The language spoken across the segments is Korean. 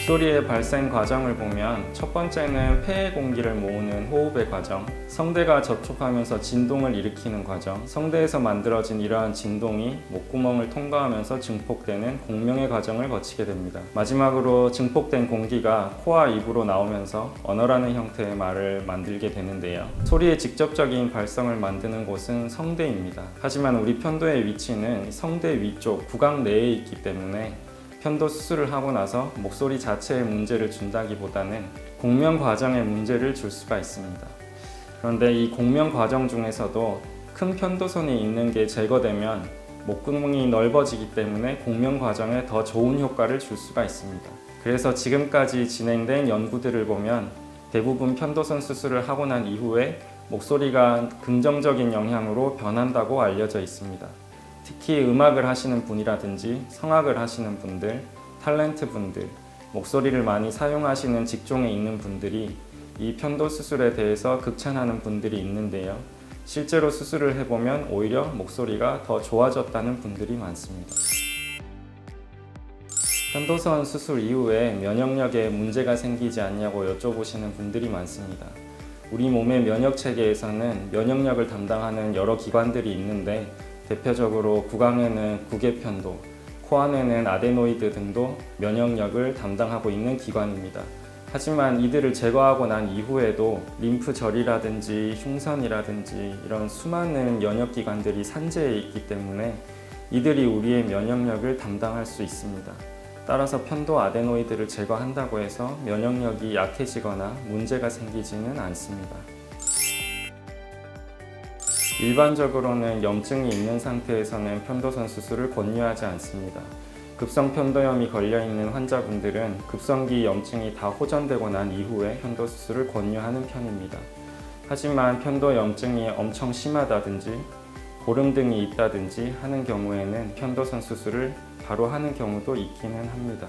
목소리의 발생 과정을 보면 첫 번째는 폐의 공기를 모으는 호흡의 과정, 성대가 접촉하면서 진동을 일으키는 과정, 성대에서 만들어진 이러한 진동이 목구멍을 통과하면서 증폭되는 공명의 과정을 거치게 됩니다. 마지막으로 증폭된 공기가 코와 입으로 나오면서 언어라는 형태의 말을 만들게 되는데요. 소리의 직접적인 발성을 만드는 곳은 성대입니다. 하지만 우리 편도의 위치는 성대 위쪽 구강 내에 있기 때문에 편도 수술을 하고 나서 목소리 자체에 문제를 준다기보다는 공명 과정에 문제를 줄 수가 있습니다. 그런데 이 공명 과정 중에서도 큰 편도선이 있는 게 제거되면 목구멍이 넓어지기 때문에 공명 과정에 더 좋은 효과를 줄 수가 있습니다. 그래서 지금까지 진행된 연구들을 보면 대부분 편도선 수술을 하고 난 이후에 목소리가 긍정적인 영향으로 변한다고 알려져 있습니다. 특히 음악을 하시는 분이라든지 성악을 하시는 분들, 탤런트 분들, 목소리를 많이 사용하시는 직종에 있는 분들이 이 편도 수술에 대해서 극찬하는 분들이 있는데요. 실제로 수술을 해보면 오히려 목소리가 더 좋아졌다는 분들이 많습니다. 편도선 수술 이후에 면역력에 문제가 생기지 않냐고 여쭤보시는 분들이 많습니다. 우리 몸의 면역 체계에서는 면역력을 담당하는 여러 기관들이 있는데 대표적으로 구강에는 구개편도, 코 안에는 아데노이드 등도 면역력을 담당하고 있는 기관입니다. 하지만 이들을 제거하고 난 이후에도 림프절이라든지 흉선이라든지 이런 수많은 면역기관들이 산재해 있기 때문에 이들이 우리의 면역력을 담당할 수 있습니다. 따라서 편도 아데노이드를 제거한다고 해서 면역력이 약해지거나 문제가 생기지는 않습니다. 일반적으로는 염증이 있는 상태에서는 편도선 수술을 권유하지 않습니다. 급성 편도염이 걸려있는 환자분들은 급성기 염증이 다 호전되고 난 이후에 편도 수술을 권유하는 편입니다. 하지만 편도 염증이 엄청 심하다든지 고름등이 있다든지 하는 경우에는 편도선 수술을 바로 하는 경우도 있기는 합니다.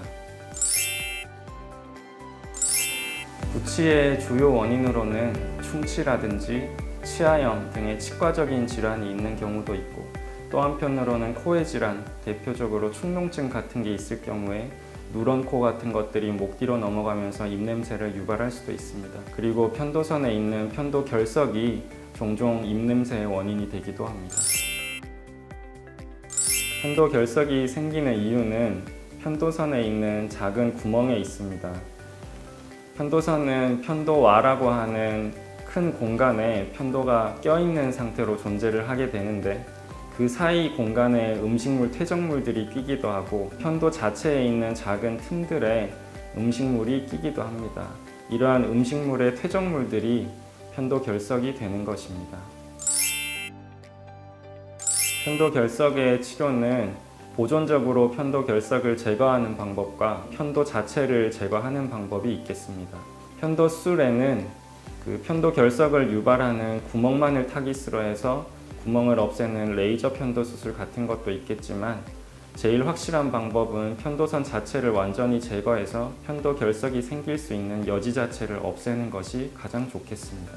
구취의 주요 원인으로는 충치라든지 치아염 등의 치과적인 질환이 있는 경우도 있고 또 한편으로는 코의 질환, 대표적으로 축농증 같은 게 있을 경우에 누런코 같은 것들이 목 뒤로 넘어가면서 입냄새를 유발할 수도 있습니다. 그리고 편도선에 있는 편도 결석이 종종 입냄새의 원인이 되기도 합니다. 편도 결석이 생기는 이유는 편도선에 있는 작은 구멍에 있습니다. 편도선은 편도와라고 하는 큰 공간에 편도가 껴있는 상태로 존재를 하게 되는데 그 사이 공간에 음식물, 퇴적물들이 끼기도 하고 편도 자체에 있는 작은 틈들에 음식물이 끼기도 합니다. 이러한 음식물의 퇴적물들이 편도 결석이 되는 것입니다. 편도 결석의 치료는 보존적으로 편도 결석을 제거하는 방법과 편도 자체를 제거하는 방법이 있겠습니다. 편도 수술에는 편도 결석을 유발하는 구멍만을 타깃으로 해서 구멍을 없애는 레이저 편도 수술 같은 것도 있겠지만 제일 확실한 방법은 편도선 자체를 완전히 제거해서 편도 결석이 생길 수 있는 여지 자체를 없애는 것이 가장 좋겠습니다.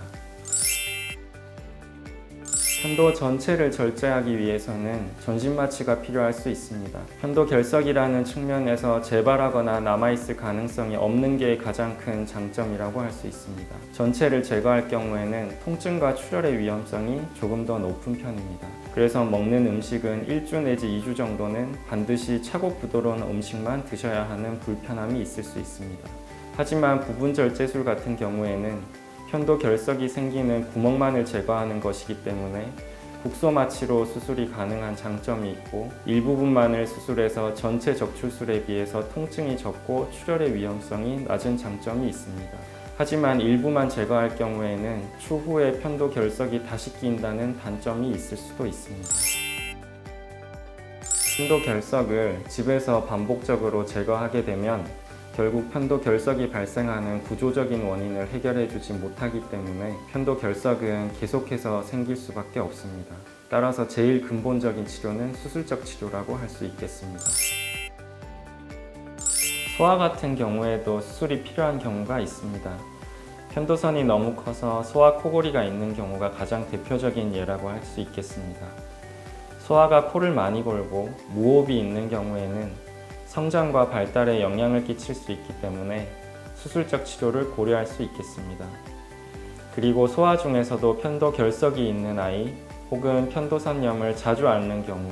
편도 전체를 절제하기 위해서는 전신 마취가 필요할 수 있습니다. 편도 결석이라는 측면에서 재발하거나 남아있을 가능성이 없는 게 가장 큰 장점이라고 할 수 있습니다. 전체를 제거할 경우에는 통증과 출혈의 위험성이 조금 더 높은 편입니다. 그래서 먹는 음식은 1주 내지 2주 정도는 반드시 차고 부드러운 음식만 드셔야 하는 불편함이 있을 수 있습니다. 하지만 부분 절제술 같은 경우에는 편도 결석이 생기는 구멍만을 제거하는 것이기 때문에 국소 마취로 수술이 가능한 장점이 있고 일부분만을 수술해서 전체 적출술에 비해서 통증이 적고 출혈의 위험성이 낮은 장점이 있습니다. 하지만 일부만 제거할 경우에는 추후에 편도 결석이 다시 끼인다는 단점이 있을 수도 있습니다. 편도 결석을 집에서 반복적으로 제거하게 되면 결국 편도 결석이 발생하는 구조적인 원인을 해결해 주지 못하기 때문에 편도 결석은 계속해서 생길 수밖에 없습니다. 따라서 제일 근본적인 치료는 수술적 치료라고 할 수 있겠습니다. 소아 같은 경우에도 수술이 필요한 경우가 있습니다. 편도선이 너무 커서 소아 코골이가 있는 경우가 가장 대표적인 예라고 할 수 있겠습니다. 소아가 코를 많이 골고 무호흡이 있는 경우에는 성장과 발달에 영향을 끼칠 수 있기 때문에 수술적 치료를 고려할 수 있겠습니다. 그리고 소아 중에서도 편도 결석이 있는 아이 혹은 편도선염을 자주 앓는 경우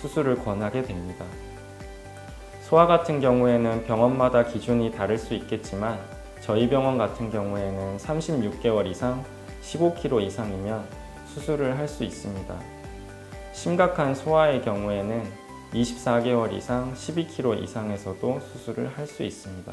수술을 권하게 됩니다. 소아 같은 경우에는 병원마다 기준이 다를 수 있겠지만 저희 병원 같은 경우에는 36개월 이상 15kg 이상이면 수술을 할 수 있습니다. 심각한 소아의 경우에는 24개월 이상 12kg 이상에서도 수술을 할 수 있습니다.